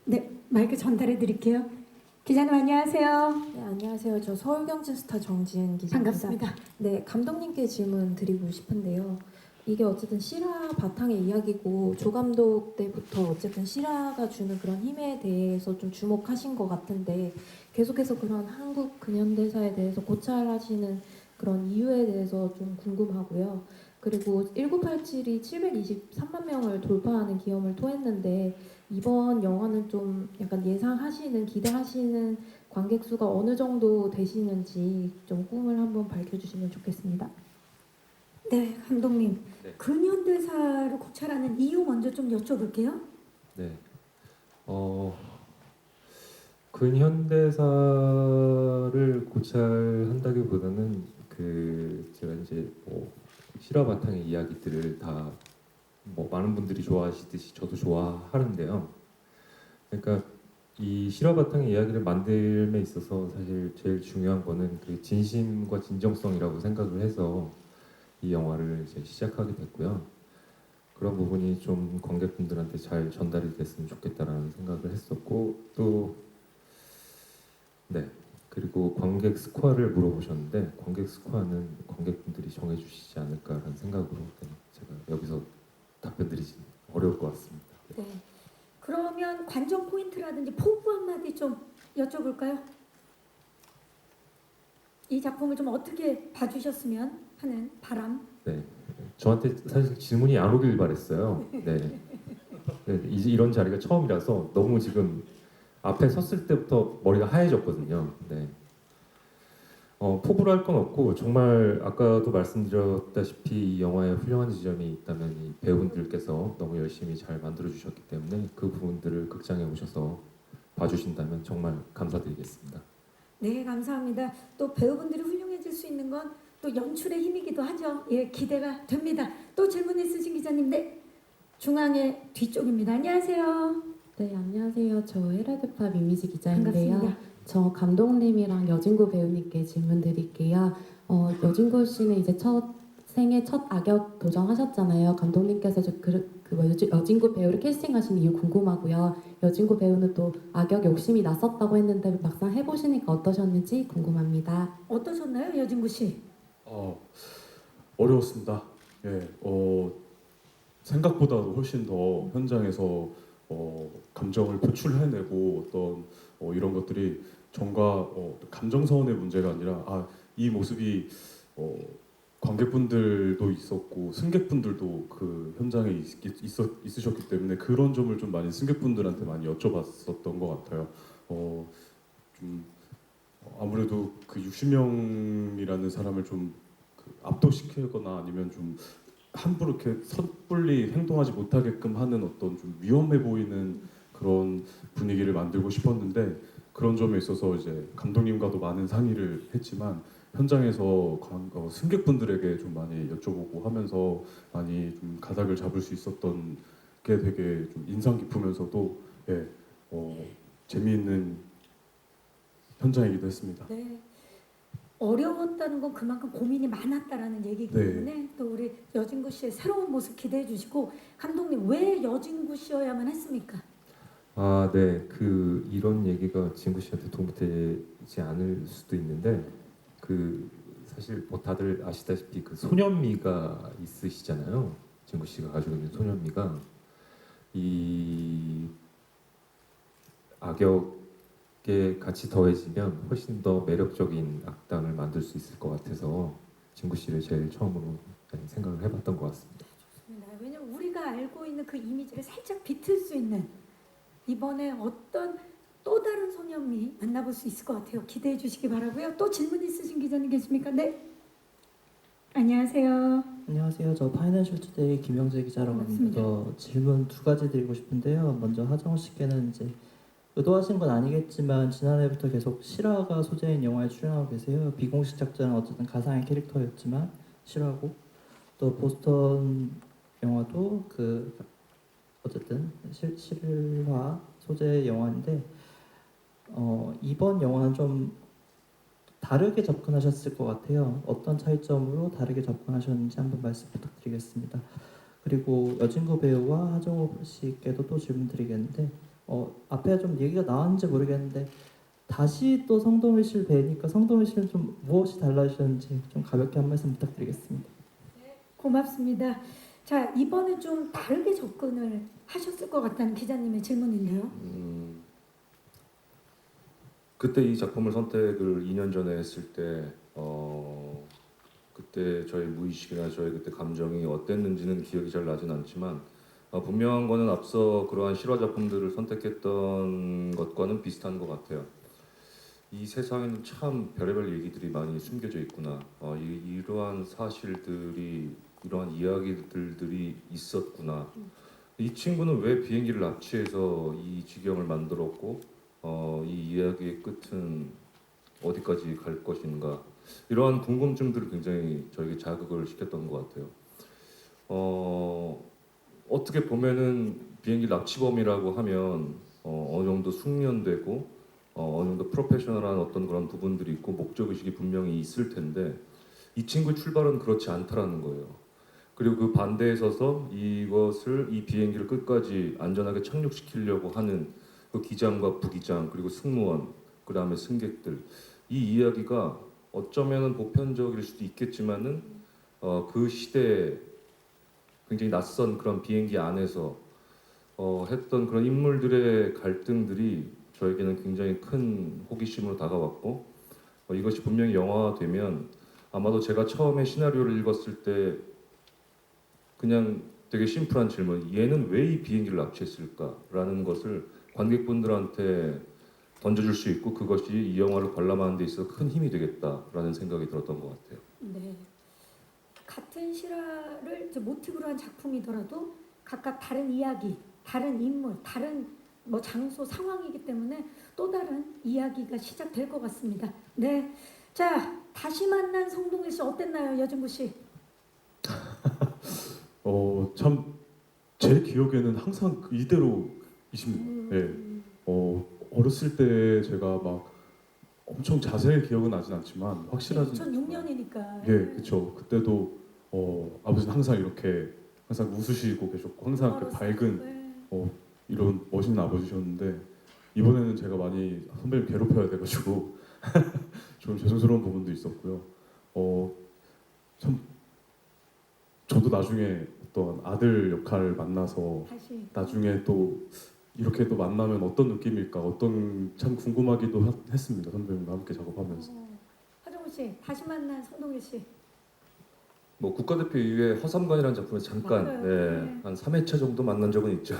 네, 마이크 전달해 드릴게요. 기자님 안녕하세요. 네, 안녕하세요. 저 서울경제스타 정지은 기자입니다. 반갑습니다. 네, 감독님께 질문 드리고 싶은데요. 이게 어쨌든 실화 바탕의 이야기고 조감독 때부터 어쨌든 실화가 주는 그런 힘에 대해서 좀 주목하신 것 같은데 계속해서 그런 한국 근현대사에 대해서 고찰하시는 그런 이유에 대해서 좀 궁금하고요. 그리고 1987이 723만 명을 돌파하는 기염을 토했는데 이번 영화는 좀 약간 예상하시는, 기대하시는 관객 수가 어느 정도 되시는지 좀 꿈을 한번 밝혀주시면 좋겠습니다. 네, 감독님. 네. 근현대사를 고찰하는 이유 먼저 좀 여쭤볼게요. 네. 근현대사를 고찰한다기보다는 제가 이제 뭐 실화 바탕의 이야기들을 다 뭐 많은 분들이 좋아하시듯이 저도 좋아하는데요. 그러니까 이 실화 바탕의 이야기를 만들m에 있어서 사실 제일 중요한 거는 그 진심과 진정성이라고 생각을 해서 이 영화를 이제 시작하게 됐고요. 그런 부분이 좀 관객분들한테 잘 전달이 됐으면 좋겠다라는 생각을 했었고 또 그리고 관객 스코어를 물어보셨는데 관객 스코어는 관객분들이 정해주시지 않을까라는 생각으로 제가 여기서 답변드리지 어려울 것 같습니다. 네. 그러면 관전 포인트라든지 포부 한마디 좀 여쭤볼까요? 이 작품을 좀 어떻게 봐주셨으면 하는 바람. 네, 저한테 사실 질문이 안 오길 바랬어요. 네, 네, 이제 이런 자리가 처음이라서 너무 지금 앞에 섰을 때부터 머리가 하얘졌거든요. 네. 포부를 할 건 없고 정말 아까도 말씀드렸다시피 이 영화에 훌륭한 지점이 있다면 이 배우분들께서 너무 열심히 잘 만들어 주셨기 때문에 그 부분들을 극장에 오셔서 봐주신다면 정말 감사드리겠습니다. 네, 감사합니다. 또 배우분들이 훌륭해질 수 있는 건 또 연출의 힘이기도 하죠. 예, 기대가 됩니다. 또 질문 있으신 기자님, 네, 중앙의 뒤쪽입니다. 안녕하세요. 네, 안녕하세요. 저 헤라드팝 이미지 기자인데요. 반갑습니다. 저 감독님이랑 여진구 배우님께 질문 드릴게요. 여진구 씨는 이제 생애 첫 악역 도전하셨잖아요. 감독님께서 여진구 배우를 캐스팅하신 이유 궁금하고요. 여진구 배우는 또 악역 욕심이 났었다고 했는데 막상 해보시니까 어떠셨는지 궁금합니다. 어떠셨나요, 여진구 씨? 어려웠습니다. 예, 생각보다도 훨씬 더 현장에서 감정을 표출해내고 어떤 이런 것들이 전과 감정선의 문제가 아니라 이 모습이 관객분들도 있었고 승객분들도 그 현장에 있으셨기 때문에 그런 점을 좀 많이 승객분들한테 많이 여쭤봤었던 것 같아요. 좀 아무래도 그 60명이라는 사람을 좀 압도시키거나 아니면 좀 함부로 이렇게 섣불리 행동하지 못하게끔 하는 어떤 좀 위험해 보이는 그런 분위기를 만들고 싶었는데 그런 점에 있어서 이제 감독님과도 많은 상의를 했지만 현장에서 승객분들에게 좀 많이 여쭤보고 하면서 많이 좀 가닥을 잡을 수 있었던 게 되게 좀 인상 깊으면서도 재미있는 현장이기도 했습니다. 네. 어려웠다는 건 그만큼 고민이 많았다라는 얘기이기 네. 때문에 또 우리 여진구 씨의 새로운 모습 기대해 주시고 감독님 왜 여진구 씨여야만 했습니까? 네, 이런 얘기가 진구 씨한테 도움이 되지 않을 수도 있는데 사실 뭐 다들 아시다시피 그 소년미가 있으시잖아요. 진구 씨가 가지고 있는 소년미가 이 악역에 같이 더해지면 훨씬 더 매력적인 악당을 만들 수 있을 것 같아서 진구 씨를 제일 처음으로 생각을 해봤던 것 같습니다. 좋습니다. 왜냐면 우리가 알고 있는 그 이미지를 살짝 비틀 수 있는 이번에 어떤 또 다른 소년미 만나볼 수 있을 것 같아요. 기대해 주시기 바라고요. 또 질문 있으신 기자님 계십니까? 네. 안녕하세요. 안녕하세요. 저 파이낸셜 투데이 김영재 기자라고 반갑습니다. 합니다. 질문 두 가지 드리고 싶은데요. 먼저 하정우 씨께는 이제 의도하신 건 아니겠지만 지난해부터 계속 실화가 소재인 영화에 출연하고 계세요. 비공식 작자는 어쨌든 가상의 캐릭터였지만 실화고 또 보스턴 영화도 어쨌든 실화 소재 영화인데 이번 영화는 좀 다르게 접근하셨을 것 같아요. 어떤 차이점으로 다르게 접근하셨는지 한번 말씀 부탁드리겠습니다. 그리고 여진구 배우와 하정우 씨께도 또 질문드리겠는데 앞에 좀 얘기가 나왔는지 모르겠는데 다시 또 성동일 씨를 뵈니까 성동일 씨는 좀 무엇이 달라지셨는지 좀 가볍게 한 말씀 부탁드리겠습니다. 고맙습니다. 자, 이번에 좀 다르게 접근을 하셨을 것 같다는 기자님의 질문인데요. 그때 이 작품을 선택을 2년 전에 했을 때 그때 저희 무의식이나 저희 그때 감정이 어땠는지는 기억이 잘 나진 않지만 분명한 거는 앞서 그러한 실화 작품들을 선택했던 것과는 비슷한 것 같아요. 이 세상에는 참 별의별 얘기들이 많이 숨겨져 있구나. 이러한 사실들이 이러한 이야기들이 있었구나. 이 친구는 왜 비행기를 납치해서 이 지경을 만들었고 이 이야기의 끝은 어디까지 갈 것인가 이러한 궁금증들을 굉장히 저에게 자극을 시켰던 것 같아요. 어떻게 보면은 비행기 납치범이라고 하면 어느 정도 숙련되고 어느 정도 프로페셔널한 어떤 그런 부분들이 있고 목적의식이 분명히 있을 텐데 이 친구의 출발은 그렇지 않다라는 거예요. 그리고 그 반대에 서서 이 비행기를 끝까지 안전하게 착륙시키려고 하는 그 기장과 부기장 그리고 승무원 그 다음에 승객들 이 이야기가 어쩌면은 보편적일 수도 있겠지만은 그 시대에 굉장히 낯선 그런 비행기 안에서 했던 그런 인물들의 갈등들이 저에게는 굉장히 큰 호기심으로 다가왔고 이것이 분명히 영화화되면 아마도 제가 처음에 시나리오를 읽었을 때 그냥 되게 심플한 질문, 얘는 왜 이 비행기를 납치했을까라는 것을 관객분들한테 던져줄 수 있고 그것이 이 영화를 관람하는 데 있어서 큰 힘이 되겠다라는 생각이 들었던 것 같아요. 네. 같은 실화를 이제 모티브로 한 작품이더라도 각각 다른 이야기, 다른 인물, 다른 뭐 장소, 상황이기 때문에 또 다른 이야기가 시작될 것 같습니다. 네. 자, 다시 만난 성동일 씨 어땠나요, 여진구 씨? 참 제 기억에는 항상 이대로이십니다. 예. 어렸을 때 제가 막 엄청 자세히 기억은 나진 않지만 확실하진 2006년이니까. 예, 그렇죠. 그때도 아버지는 항상 이렇게 항상 웃으시고 계셨고 항상 이렇게 밝은 이런 멋있는 아버지셨는데 이번에는 제가 많이 선배님 괴롭혀야 돼가지고 좀 죄송스러운 부분도 있었고요. 참 저도 나중에 어떤 아들 역할을 만나서 다시. 나중에 또 이렇게 또 만나면 어떤 느낌일까 어떤 참 궁금하기도 했습니다. 선배님과 함께 작업하면서. 하정우 씨, 다시 만난 성동일 씨. 뭐 국가대표 이후에 허삼관이라는 작품에 잠깐 맞아요. 네. 한 3회차 정도 만난 적은 있죠.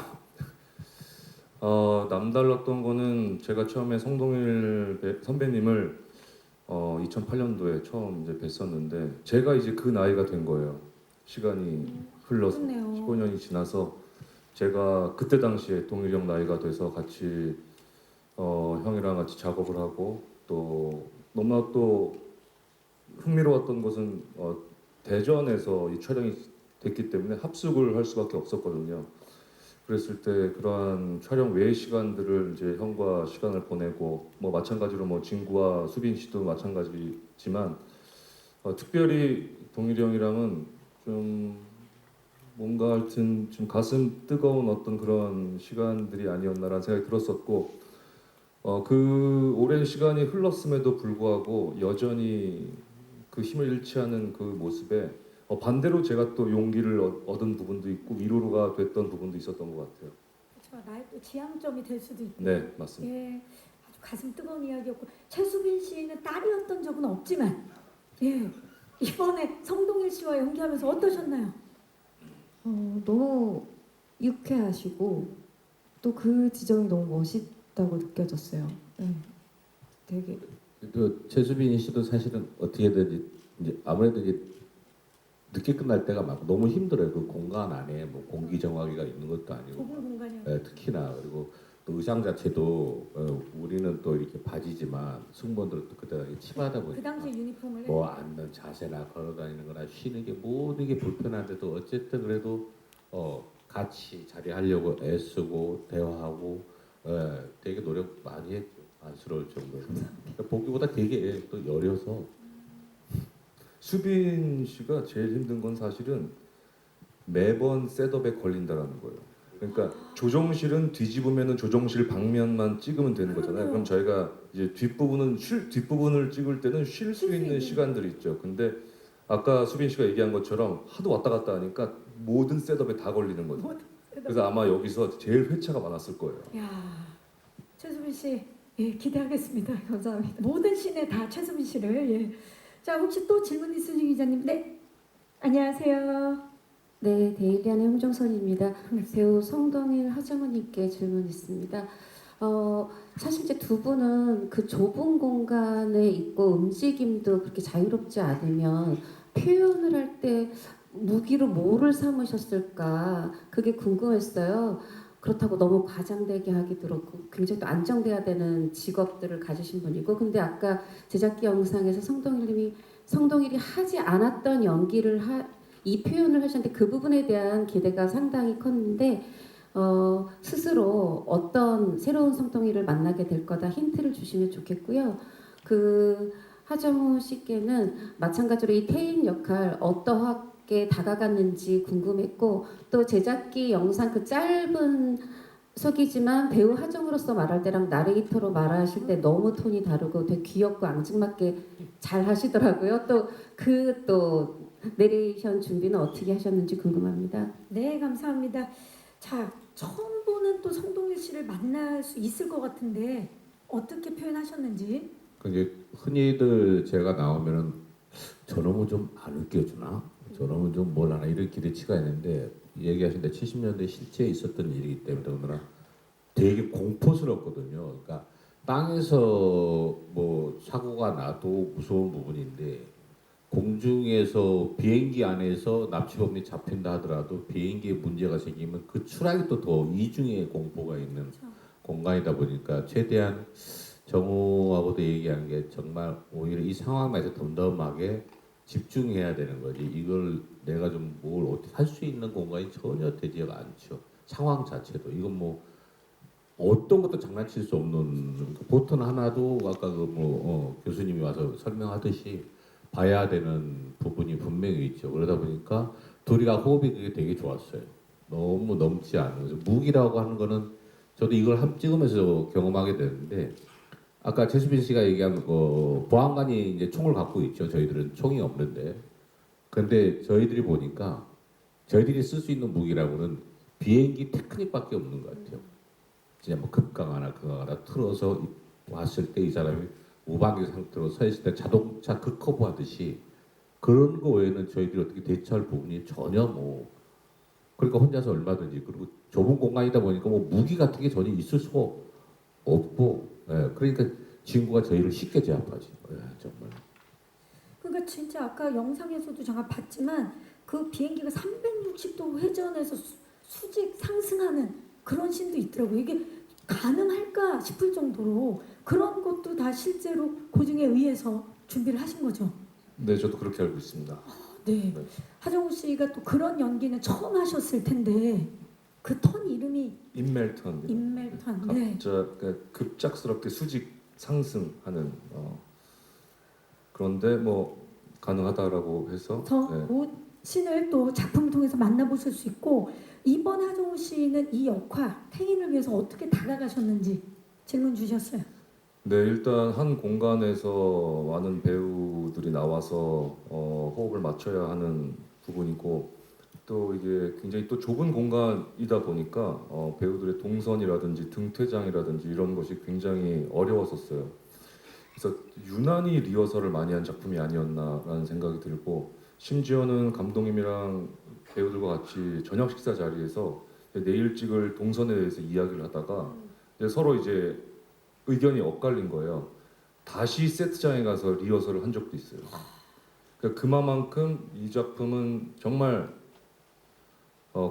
남달랐던 거는 제가 처음에 성동일 선배님을 2008년도에 처음 이제 뵀었는데 제가 이제 그 나이가 된 거예요. 시간이 흘러서 그렇네요. 15년이 지나서 제가 그때 당시에 동일이 형 나이가 돼서 같이 형이랑 같이 작업을 하고 또 너무나 또 흥미로웠던 것은 대전에서 이 촬영이 됐기 때문에 합숙을 할 수밖에 없었거든요. 그랬을 때 그러한 촬영 외의 시간들을 이제 형과 시간을 보내고 뭐 마찬가지로 뭐 진구와 수빈 씨도 마찬가지지만 특별히 동일이 형이랑은 좀 뭔가 하여튼 좀 가슴 뜨거운 어떤 그런 시간들이 아니었나라는 생각이 들었었고 그 오랜 시간이 흘렀음에도 불구하고 여전히 그 힘을 잃지 않은 그 모습에 반대로 제가 또 용기를 얻은 부분도 있고 위로가 됐던 부분도 있었던 것 같아요. 그렇죠. 나의 또 지향점이 될 수도 있고. 네, 맞습니다. 예, 아주 가슴 뜨거운 이야기였고 최수빈 씨는 딸이었던 적은 없지만 이번에 성동일 씨와 연기하면서 어떠셨나요? 너무 유쾌하시고 또 그 지점이 너무 멋있다고 느껴졌어요. 되게 또 최수빈 씨도 사실은 어떻게든 이제 아무래도 이제 늦게 끝날 때가 많고 너무 힘들어요. 그 공간 안에 뭐 공기 정화기가 있는 것도 아니고 좁은 공간이요. 특히나 그리고 또 의상 자체도 우리는 또 이렇게 바지지만 승무원들은 또 그때 치마하다 그 보니까 당시 유니폼을 뭐 앉는 자세나 걸어다니는 거나 쉬는 게 모든 게 불편한데도 어쨌든 그래도 같이 자리하려고 애쓰고 대화하고 되게 노력 많이 했죠. 안쓰러울 정도로. 보기보다 되게 또 여려서 수빈 씨가 제일 힘든 건 사실은 매번 셋업에 걸린다라는 거예요. 그러니까 조정실은 뒤집으면은 조정실 방면만 찍으면 되는 거잖아요. 그럼 저희가 이제 뒷부분을 찍을 때는 쉴 수 있는 시간들이 있죠. 근데 아까 수빈 씨가 얘기한 것처럼 하도 왔다 갔다 하니까 모든 셋업에 다 걸리는 거죠. 그래서 아마 여기서 제일 회차가 많았을 거예요. 야, 최수빈 씨, 기대하겠습니다. 감사합니다. 모든 씬에 다 최수빈 씨를. 자, 혹시 또 질문 있으신 기자님? 네, 안녕하세요. 네, 데일리안의 홍정선입니다. 배우 성동일, 하정우님께 질문 있습니다. 사실 이제 두 분은 그 좁은 공간에 있고 움직임도 그렇게 자유롭지 않으면 표현을 할 때 무기로 뭐를 삼으셨을까 그게 궁금했어요. 그렇다고 너무 과장되게 하기 들었고 굉장히 또 안정돼야 되는 직업들을 가지신 분이고 근데 아까 제작기 영상에서 성동일이 하지 않았던 연기를 이 표현을 하셨는데 그 부분에 대한 기대가 상당히 컸는데 스스로 어떤 새로운 성동일을 만나게 될 거다 힌트를 주시면 좋겠고요. 그 하정우 씨께는 마찬가지로 이 태인 역할 어떠하게 다가갔는지 궁금했고 또 제작기 영상 그 짧은 석이지만 배우 하정우로서 말할 때랑 나레이터로 말하실 때 너무 톤이 다르고 되게 귀엽고 앙증맞게 잘 하시더라고요. 또 내레이션 준비는 어떻게 하셨는지 궁금합니다. 네, 감사합니다. 자, 처음 보는 또 성동일 씨를 만날 수 있을 것 같은데 어떻게 표현하셨는지. 그 이제 흔히들 제가 나오면은 저놈은 좀 안 웃겨주나? 저놈은 좀 뭘 하나? 이런 기대치가 있는데 얘기하신데 70년대 실제 있었던 일이기 때문에 더구나 되게 공포스럽거든요. 그러니까 땅에서 뭐 사고가 나도 무서운 부분인데 공중에서 비행기 안에서 납치범이 잡힌다 하더라도 비행기에 문제가 생기면 그 추락이 또 더 이중의 공포가 있는 공간이다 보니까 최대한 정우하고도 얘기한 게 정말 오히려 이 상황에서 덤덤하게 집중해야 되는 거지. 이걸 내가 좀 뭘 어떻게 할 수 있는 공간이 전혀 되지가 않죠. 상황 자체도 이건 뭐 어떤 것도 장난칠 수 없는 보트는 하나도 아까 교수님이 와서 설명하듯이 봐야 되는 부분이 분명히 있죠. 그러다 보니까 둘이가 호흡이 그게 되게 좋았어요. 너무 넘지 않은. 그래서 무기라고 하는 거는 저도 이걸 찍으면서 경험하게 되는데 아까 최수빈 씨가 얘기한 보안관이 이제 총을 갖고 있죠. 저희들은 총이 없는데. 근데 저희들이 보니까 저희들이 쓸 수 있는 무기라고는 비행기 테크닉밖에 없는 것 같아요. 진짜 뭐 급강하나 그거나 틀어서 왔을 때 이 사람이 우방기 상태로 서 있을 때 자동차 극커브 하듯이 그런 거 외에는 저희들이 어떻게 대처할 부분이 전혀 뭐 그러니까 혼자서 얼마든지 그리고 좁은 공간이다 보니까 뭐 무기 같은 게 전혀 있을 수가 없고 그러니까 친구가 저희를 쉽게 제압하지. 정말. 그러니까 진짜 아까 영상에서도 잠깐 봤지만 그 비행기가 360도 회전해서 수직 상승하는 그런 씬도 있더라고요. 이게 가능할까 싶을 정도로 그런 것도 다 실제로 고증에 의해서 준비를 하신 거죠. 네, 저도 그렇게 알고 있습니다. 네. 네. 하정우 씨가 또 그런 연기는 처음 하셨을 텐데 그 턴 이름이 인멜턴. 인멜턴. 네. 그러니까 급작스럽게 수직 상승하는 그런데 뭐 가능하다라고 해서 그래서 그 씬을 또 작품을 통해서 만나보실 수 있고 이번 하정우 씨는 이 역할 태인을 위해서 어떻게 다가가셨는지 질문 주셨어요. 네, 일단 한 공간에서 많은 배우들이 나와서 호흡을 맞춰야 하는 부분이고 또 이게 굉장히 또 좁은 공간이다 보니까 배우들의 동선이라든지 등퇴장이라든지 이런 것이 굉장히 어려웠었어요. 그래서 유난히 리허설을 많이 한 작품이 아니었나라는 생각이 들고 심지어는 감독님이랑 배우들과 같이 저녁 식사 자리에서 내일 찍을 동선에 대해서 이야기를 하다가 이제 서로 이제 의견이 엇갈린 거예요. 다시 세트장에 가서 리허설을 한 적도 있어요. 그러니까 그만큼 이 작품은 정말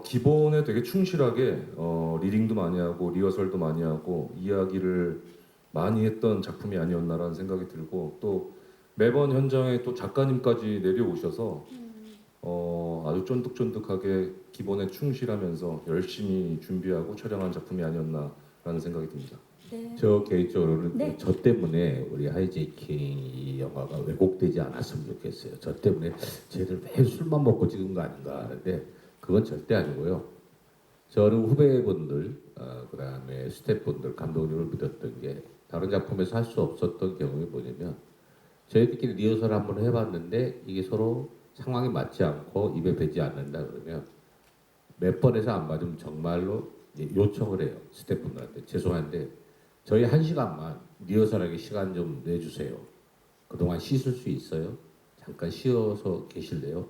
기본에 되게 충실하게 리딩도 많이 하고 리허설도 많이 하고 이야기를 많이 했던 작품이 아니었나라는 생각이 들고 또 매번 현장에 또 작가님까지 내려오셔서 아주 쫀득쫀득하게 기본에 충실하면서 열심히 준비하고 촬영한 작품이 아니었나라는 생각이 듭니다. 네. 저 개인적으로는 네. 저 때문에 우리 하이제이킹 이 영화가 왜곡되지 않았으면 좋겠어요. 저 때문에 쟤들 매일 술만 먹고 찍은 거 아닌가 하는데 그건 절대 아니고요. 저는 후배분들, 그다음에 스태프분들, 감독님을 믿었던 게 다른 작품에서 할 수 없었던 경험이 뭐냐면 저희들끼리 리허설 한번 해봤는데 이게 서로 상황이 맞지 않고 입에 배지 않는다 그러면 몇 번에서 안 맞으면 정말로 요청을 해요. 스태프분들한테 죄송한데 저희 1시간만 리허설하게 시간 좀 내주세요. 그동안 씻을 수 있어요? 잠깐 쉬어서 계실래요?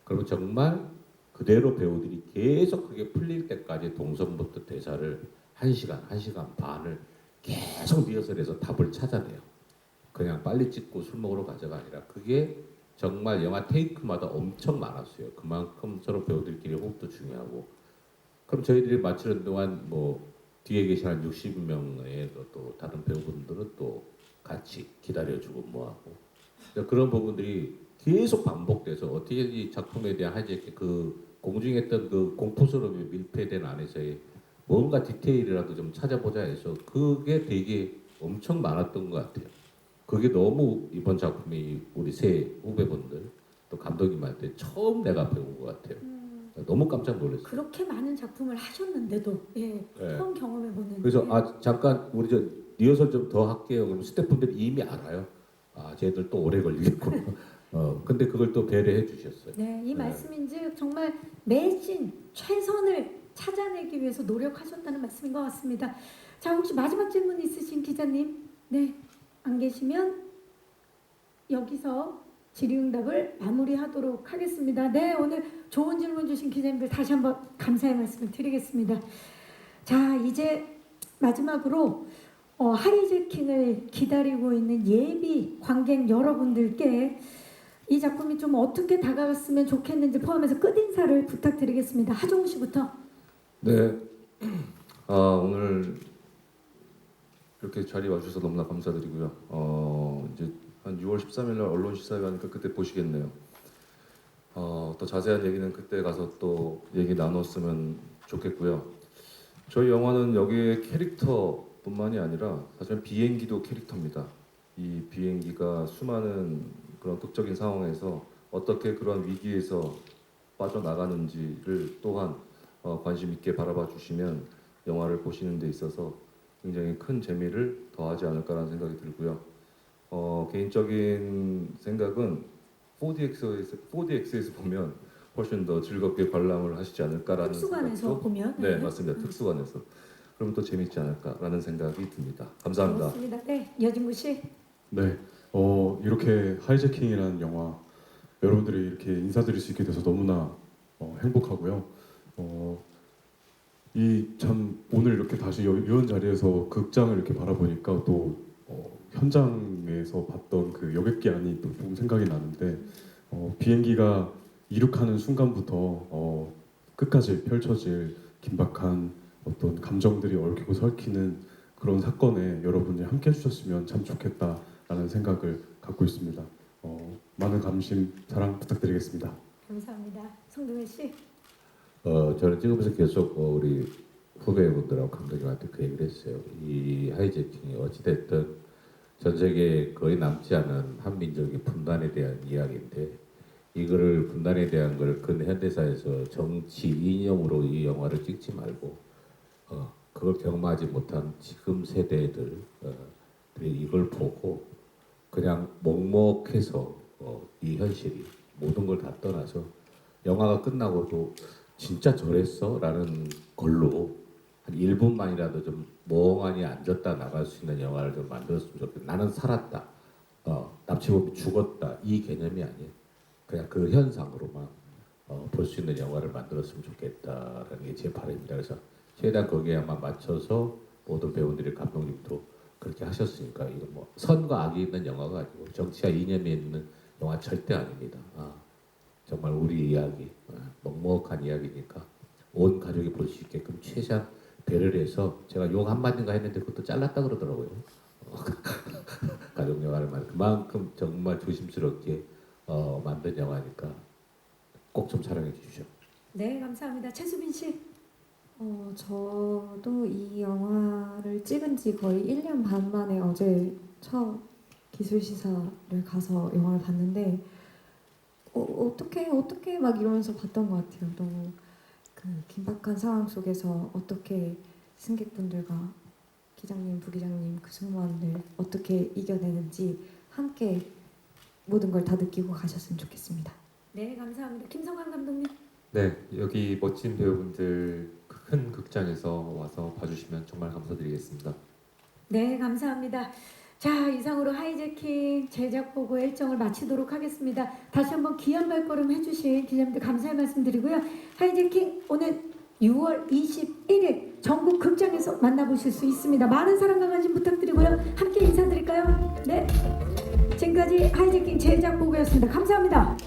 그러면 정말 그대로 배우들이 계속 그게 풀릴 때까지 동선부터 대사를 1시간, 1시간 반을 계속 리허설해서 답을 찾아내요. 그냥 빨리 찍고 술 먹으러 가자가 아니라 그게 정말 영화 테이크마다 엄청 많았어요. 그만큼 서로 배우들끼리 호흡도 중요하고 그럼 저희들이 마치는 동안 뭐 뒤에 계신 한 60명의 또 다른 배우분들은 또 같이 기다려주고 뭐하고 그런 부분들이 계속 반복돼서 어떻게 이 작품에 대한 하이제이킹 그 공중했던 그 공포스러움이 밀폐된 안에서의 뭔가 디테일이라도 좀 찾아보자 해서 그게 되게 엄청 많았던 것 같아요. 그게 너무 이번 작품이 우리 새 후배분들 또 감독님한테 처음 내가 배운 것 같아요. 너무 깜짝 놀랐어요. 그렇게 많은 작품을 하셨는데도 처음 경험해보는. 그래서 잠깐 우리 저 리허설 좀 더 할게요. 그럼 스태프분들이 이미 알아요. 쟤들 또 오래 걸리겠구나. 근데 그걸 또 배려해 주셨어요. 네, 이 말씀인즉 정말 매신 최선을 찾아내 살려내기 위해서 노력하셨다는 말씀인 것 같습니다. 자, 혹시 마지막 질문 있으신 기자님? 네, 안 계시면 여기서 질의응답을 마무리하도록 하겠습니다. 네, 오늘 좋은 질문 주신 기자님들 다시 한번 감사의 말씀을 드리겠습니다. 자, 이제 마지막으로 하이제킹을 기다리고 있는 예비 관객 여러분들께 이 작품이 좀 어떻게 다가갔으면 좋겠는지 포함해서 끝인사를 부탁드리겠습니다. 하종우 씨부터. 네, 오늘 이렇게 자리 와주셔서 너무나 감사드리고요. 이제 한 6월 13일 날 언론 시사회 가니까 그때 보시겠네요. 더 자세한 얘기는 그때 가서 또 얘기 나눴으면 좋겠고요. 저희 영화는 여기에 캐릭터뿐만이 아니라 사실 비행기도 캐릭터입니다. 이 비행기가 수많은 그런 극적인 상황에서 어떻게 그런 위기에서 빠져나가는지를 또한 관심 있게 바라봐 주시면 영화를 보시는 데 있어서 굉장히 큰 재미를 더하지 않을까라는 생각이 들고요. 개인적인 생각은 4DX에서 보면 훨씬 더 즐겁게 관람을 하시지 않을까라는 특수관에서 생각도 보면 네, 맞습니다. 특수관에서 그러면 또 재밌지 않을까라는 생각이 듭니다. 감사합니다. 고맙습니다. 네, 여진구 씨. 네, 이렇게 하이제킹이라는 영화 여러분들이 이렇게 인사드릴 수 있게 돼서 너무나 행복하고요. 이 참 오늘 이렇게 다시 이런 자리에서 극장을 이렇게 바라보니까 또 현장에서 봤던 그 여객기 안이 또 조금 생각이 나는데 비행기가 이륙하는 순간부터 끝까지 펼쳐질 긴박한 어떤 감정들이 얽히고 설키는 그런 사건에 여러분이 함께 해주셨으면 참 좋겠다라는 생각을 갖고 있습니다. 많은 관심, 사랑 부탁드리겠습니다. 감사합니다. 송동현 씨. 저는 지금부터 계속 우리 후배분들하고 감독님한테 그 얘기를 했어요. 이 하이제킹이 어찌됐든 전 세계에 거의 남지 않은 한민족의 분단에 대한 이야기인데 이거를 분단에 대한 걸 근현대사에서 정치 이념으로 이 영화를 찍지 말고 그걸 경험하지 못한 지금 세대들이 이걸 보고 그냥 먹먹해서 이 현실이 모든 걸 다 떠나서 영화가 끝나고도 진짜 저랬어? 라는 걸로 한 1분만이라도 좀 멍하니 앉았다 나갈 수 있는 영화를 좀 만들었으면 좋겠다. 나는 살았다. 납치범이 죽었다. 이 개념이 아니에요. 그냥 그 현상으로만 볼 수 있는 영화를 만들었으면 좋겠다라는 게 제 바람입니다. 그래서 최대한 거기에만 맞춰서 모든 배우들이 감독님도 그렇게 하셨으니까 이건 뭐 선과 악이 있는 영화가 아니고 정치와 이념이 있는 영화 절대 아닙니다. 정말 우리 이야기, 먹먹한 이야기니까 온 가족이 볼 수 있게끔 최대한 배려를 해서 제가 욕 한마디인가 했는데 그것도 잘랐다 그러더라고요. 가족 영화를 말 그만큼 정말 조심스럽게 만든 영화니까 꼭 좀 사랑해 주시죠. 네, 감사합니다. 최수빈 씨. 저도 이 영화를 찍은 지 거의 1년 반 만에 어제 첫 기술 시사를 가서 영화를 봤는데 어떻게 막 이러면서 봤던 것 같아요. 너무 그 긴박한 상황 속에서 어떻게 승객분들과 기장님, 부기장님, 그 승무원들 어떻게 이겨내는지 함께 모든 걸 다 느끼고 가셨으면 좋겠습니다. 네, 감사합니다. 김성환 감독님. 네, 여기 멋진 배우분들 큰 극장에서 와서 봐주시면 정말 감사드리겠습니다. 네, 감사합니다. 자, 이상으로 하이제킹 제작 보고 일정을 마치도록 하겠습니다. 다시 한번 귀한 발걸음 해주신 기자님들 감사의 말씀드리고요. 하이제킹 오늘 6월 21일 전국 극장에서 만나보실 수 있습니다. 많은 사랑과 관심 부탁드리고요. 함께 인사드릴까요? 네, 지금까지 하이제킹 제작 보고였습니다. 감사합니다.